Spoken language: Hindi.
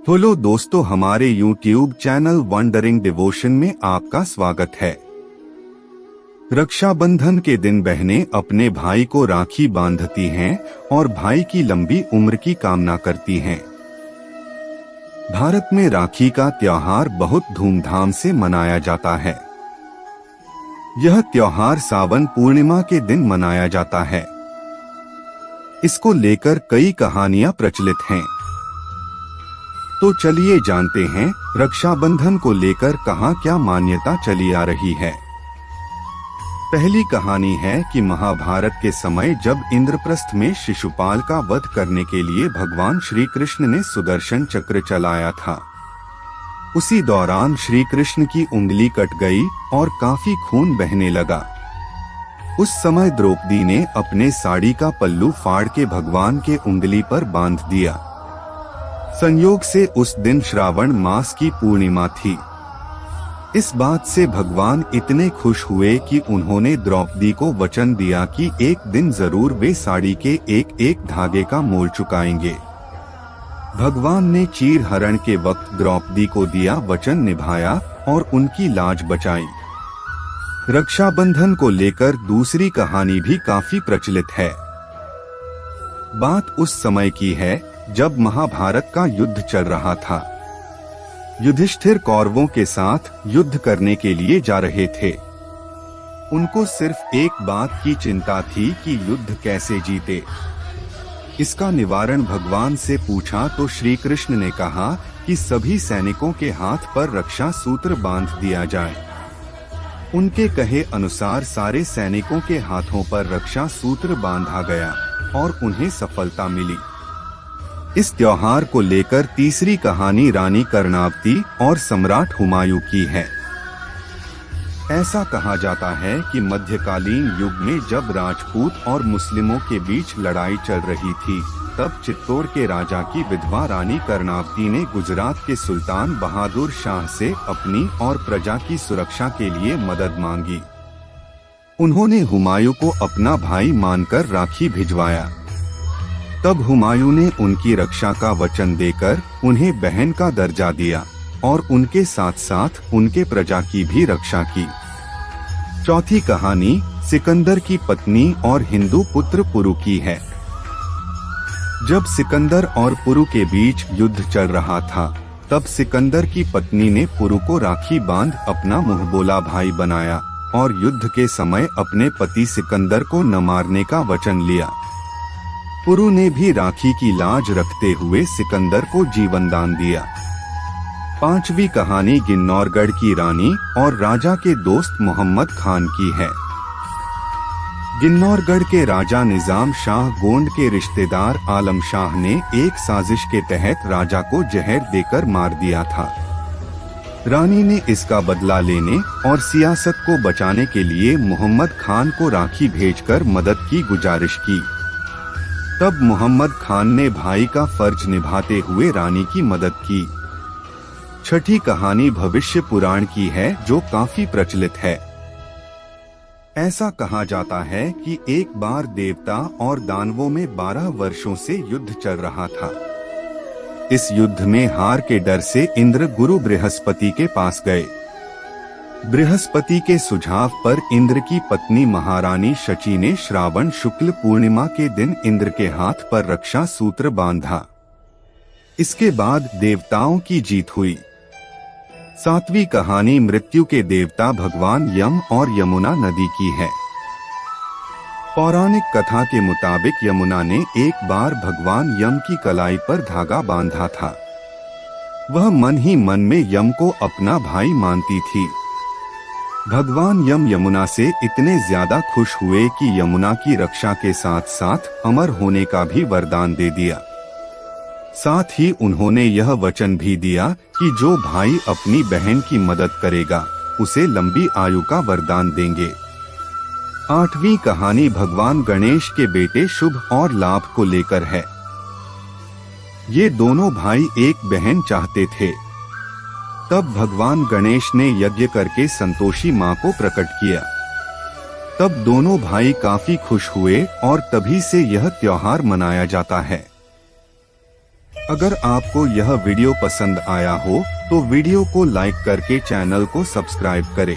हेलो दोस्तों, हमारे YouTube चैनल वंडरिंग डिवोशन में आपका स्वागत है। रक्षाबंधन के दिन बहनें अपने भाई को राखी बांधती हैं और भाई की लंबी उम्र की कामना करती हैं। भारत में राखी का त्योहार बहुत धूमधाम से मनाया जाता है। यह त्योहार सावन पूर्णिमा के दिन मनाया जाता है। इसको लेकर कई कहानियां प्रचलित हैं। तो चलिए जानते हैं रक्षाबंधन को लेकर कहां क्या मान्यता चली आ रही है। पहली कहानी है कि महाभारत के समय जब इंद्रप्रस्थ में शिशुपाल का वध करने के लिए भगवान श्री कृष्ण ने सुदर्शन चक्र चलाया था। उसी दौरान श्री कृष्ण की उंगली कट गई और काफी खून बहने लगा। उस समय द्रौपदी ने अपने साड़ी का पल्लू फाड़ के भगवान के उंगली पर बांध दिया। संयोग से उस दिन श्रावण मास की पूर्णिमा थी। इस बात से भगवान इतने खुश हुए कि उन्होंने द्रौपदी को वचन दिया कि एक दिन जरूर वे साड़ी के एक एक धागे का मोल चुकाएंगे। भगवान ने चीर हरण के वक्त द्रौपदी को दिया वचन निभाया और उनकी लाज बचाई। रक्षाबंधन को लेकर दूसरी कहानी भी काफी प्रचलित है। बात उस समय की है जब महाभारत का युद्ध चल रहा था। युधिष्ठिर कौरवों के साथ युद्ध करने के लिए जा रहे थे। उनको सिर्फ एक बात की चिंता थी कि युद्ध कैसे जीते। इसका निवारण भगवान से पूछा तो श्री कृष्ण ने कहा कि सभी सैनिकों के हाथ पर रक्षा सूत्र बांध दिया जाए। उनके कहे अनुसार सारे सैनिकों के हाथों पर रक्षा सूत्र बांधा गया और उन्हें सफलता मिली। इस त्योहार को लेकर तीसरी कहानी रानी कर्णावती और सम्राट हुमायूं की है। ऐसा कहा जाता है कि मध्यकालीन युग में जब राजपूत और मुस्लिमों के बीच लड़ाई चल रही थी, तब चित्तौड़ के राजा की विधवा रानी कर्णावती ने गुजरात के सुल्तान बहादुर शाह से अपनी और प्रजा की सुरक्षा के लिए मदद मांगी। उन्होंने हुमायूं को अपना भाई मानकर राखी भिजवाया। तब हुमायूं ने उनकी रक्षा का वचन देकर उन्हें बहन का दर्जा दिया और उनके साथ साथ उनके प्रजा की भी रक्षा की। चौथी कहानी सिकंदर की पत्नी और हिंदू पुत्र पुरु की है। जब सिकंदर और पुरु के बीच युद्ध चल रहा था, तब सिकंदर की पत्नी ने पुरु को राखी बांध अपना मुंहबोला भाई बनाया और युद्ध के समय अपने पति सिकंदर को न मारने का वचन लिया। पुरु ने भी राखी की लाज रखते हुए सिकंदर को जीवन दान दिया। पांचवी कहानी गिन्नौरगढ़ की रानी और राजा के दोस्त मोहम्मद खान की है। गिन्नौरगढ़ के राजा निजाम शाह गोंड के रिश्तेदार आलम शाह ने एक साजिश के तहत राजा को जहर देकर मार दिया था। रानी ने इसका बदला लेने और सियासत को बचाने के लिए मोहम्मद खान को राखी भेजकर मदद की गुजारिश की। तब मोहम्मद खान ने भाई का फर्ज निभाते हुए रानी की मदद की। छठी कहानी भविष्य पुराण की है, जो काफी प्रचलित है। ऐसा कहा जाता है कि एक बार देवता और दानवों में 12 वर्षों से युद्ध चल रहा था। इस युद्ध में हार के डर से इंद्र गुरु बृहस्पति के पास गए। बृहस्पति के सुझाव पर इंद्र की पत्नी महारानी शची ने श्रावण शुक्ल पूर्णिमा के दिन इंद्र के हाथ पर रक्षा सूत्र बांधा। इसके बाद देवताओं की जीत हुई। सातवीं कहानी मृत्यु के देवता भगवान यम और यमुना नदी की है। पौराणिक कथा के मुताबिक यमुना ने एक बार भगवान यम की कलाई पर धागा बांधा था। वह मन ही मन में यम को अपना भाई मानती थी। भगवान यम यमुना से इतने ज्यादा खुश हुए कि यमुना की रक्षा के साथ साथ अमर होने का भी वरदान दे दिया। साथ ही उन्होंने यह वचन भी दिया कि जो भाई अपनी बहन की मदद करेगा, उसे लंबी आयु का वरदान देंगे। आठवीं कहानी भगवान गणेश के बेटे शुभ और लाभ को लेकर है। ये दोनों भाई एक बहन चाहते थे। तब भगवान गणेश ने यज्ञ करके संतोषी मां को प्रकट किया। तब दोनों भाई काफी खुश हुए और तभी से यह त्योहार मनाया जाता है। अगर आपको यह वीडियो पसंद आया हो तो वीडियो को लाइक करके चैनल को सब्सक्राइब करें।